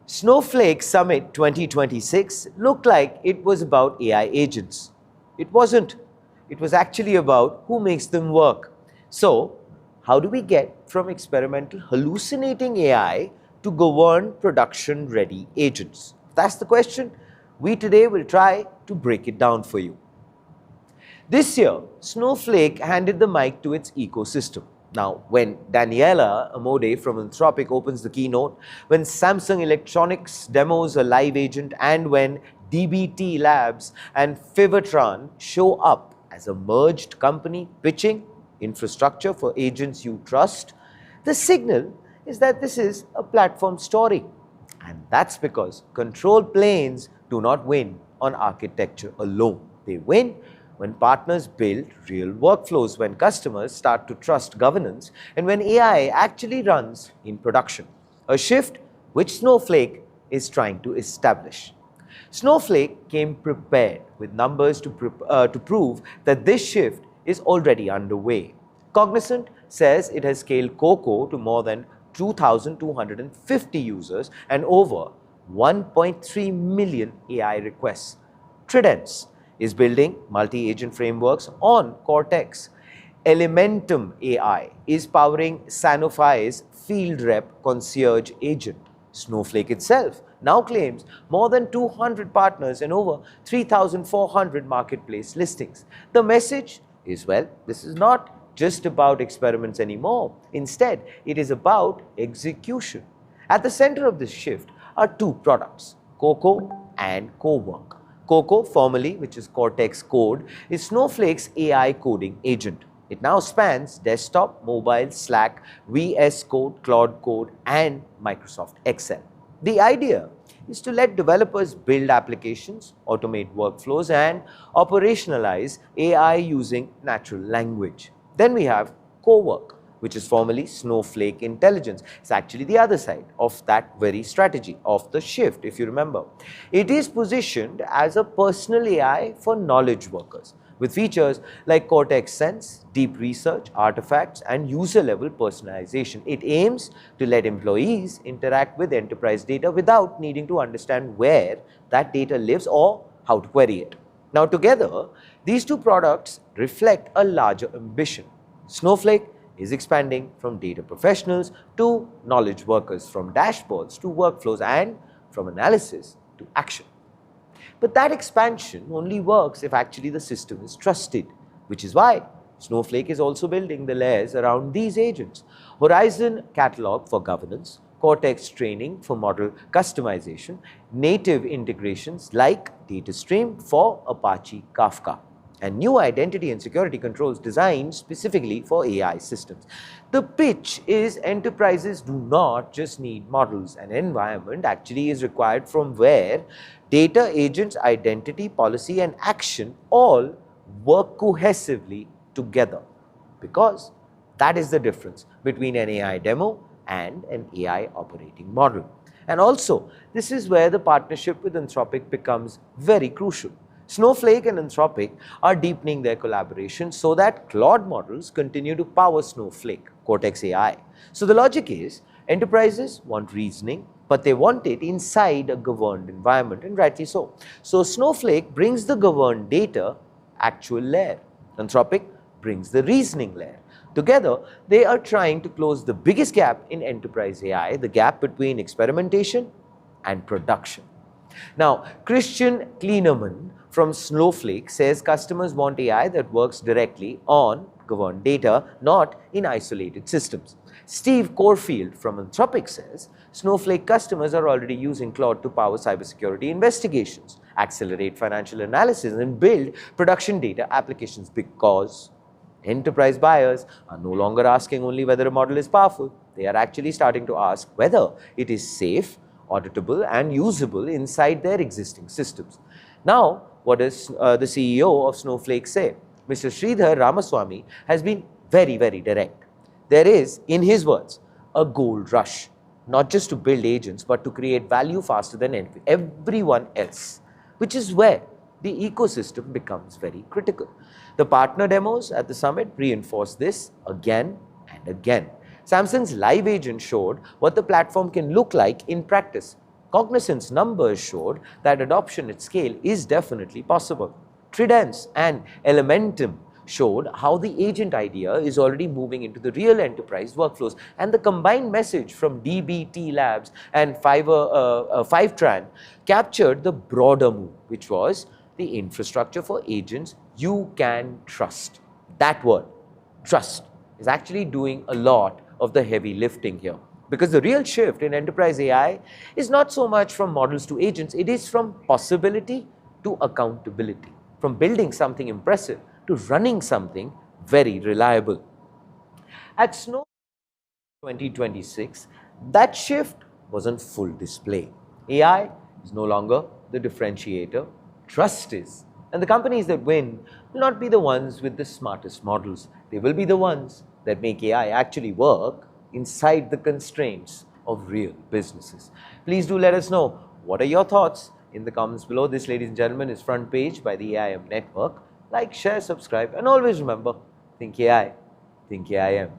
Snowflake Summit 2026 looked like it was about AI agents. It wasn't. It was actually about who makes them work. So, how do we get from experimental hallucinating AI to governed production-ready agents? That's the question. We today will try to break it down for you. This year, Snowflake handed the mic to its ecosystem. Now, when Daniela Amode from Anthropic opens the keynote, when Samsung Electronics demos a live agent, and when DBT Labs and Fivertran show up as a merged company pitching infrastructure for agents you trust, the signal is that this is a platform story. And that's because control planes do not win on architecture alone. They win when partners build real workflows, when customers start to trust governance, and when AI actually runs in production. A shift which Snowflake is trying to establish. Snowflake came prepared with numbers to prove that this shift is already underway. Cognizant says it has scaled Coco to more than 2,250 users and over 1.3 million AI requests. Trident is building multi-agent frameworks on Cortex. Elementum AI is powering Sanofi's field rep concierge agent. Snowflake itself now claims more than 200 partners and over 3,400 marketplace listings. The message is, well, this is not just about experiments anymore. Instead, it is about execution. At the center of this shift are two products, Coco and Cowork. Coco, formerly, which is Cortex Code, is Snowflake's AI coding agent. It now spans desktop, mobile, Slack, VS Code, Claude Code, and Microsoft Excel. The idea is to let developers build applications, automate workflows, and operationalize AI using natural language. Then we have Cowork, which is formerly Snowflake Intelligence. It's actually the other side of that very strategy, of the shift, if you remember. It is positioned as a personal AI for knowledge workers, with features like Cortex Sense, deep research, artifacts, and user-level personalization. It aims to let employees interact with enterprise data without needing to understand where that data lives or how to query it. Now, together, these two products reflect a larger ambition. Snowflake is expanding from data professionals to knowledge workers, from dashboards to workflows, and from analysis to action. But that expansion only works if actually the system is trusted, which is why Snowflake is also building the layers around these agents. Horizon Catalog for governance, Cortex training for model customization, native integrations like DataStream for Apache Kafka, and new identity and security controls designed specifically for AI systems. The pitch is enterprises do not just need models. An environment actually is required from where data, agents, identity, policy, and action all work cohesively together. Because that is the difference between an AI demo and an AI operating model. And also, this is where the partnership with Anthropic becomes very crucial. Snowflake and Anthropic are deepening their collaboration so that Claude models continue to power Snowflake, Cortex AI. So the logic is, enterprises want reasoning, but they want it inside a governed environment, and rightly so. So Snowflake brings the governed data actual layer. Anthropic brings the reasoning layer. Together, they are trying to close the biggest gap in enterprise AI, the gap between experimentation and production. Now, Christian Kleinerman from Snowflake says customers want AI that works directly on governed data, not in isolated systems. Steve Corfield from Anthropic says Snowflake customers are already using Claude to power cybersecurity investigations, accelerate financial analysis, and build production data applications because enterprise buyers are no longer asking only whether a model is powerful. They are actually starting to ask whether it is safe, auditable, and usable inside their existing systems. Now, what does the CEO of Snowflake say? Mr. Sridhar Ramaswamy has been very, very direct. There is, in his words, a gold rush, not just to build agents, but to create value faster than everyone else, which is where the ecosystem becomes very critical. The partner demos at the summit reinforce this again and again. Samsung's live agent showed what the platform can look like in practice. Cognizant's numbers showed that adoption at scale is definitely possible. Trident's and Elementum showed how the agent idea is already moving into the real enterprise workflows, and the combined message from DBT Labs and Fivetran captured the broader move, which was the infrastructure for agents you can trust. That word, trust, is actually doing a lot of the heavy lifting here. Because the real shift in enterprise AI is not so much from models to agents, it is from possibility to accountability, from building something impressive to running something very reliable. At Snow 2026, that shift was on full display. AI is no longer the differentiator, trust is. And the companies that win will not be the ones with the smartest models. They will be the ones that make AI actually work inside the constraints of real businesses. Please do let us know what are your thoughts in the comments below. This, ladies and gentlemen, is Front Page by the AIM Network. Like, share, subscribe, and always remember, think AI, think AIM.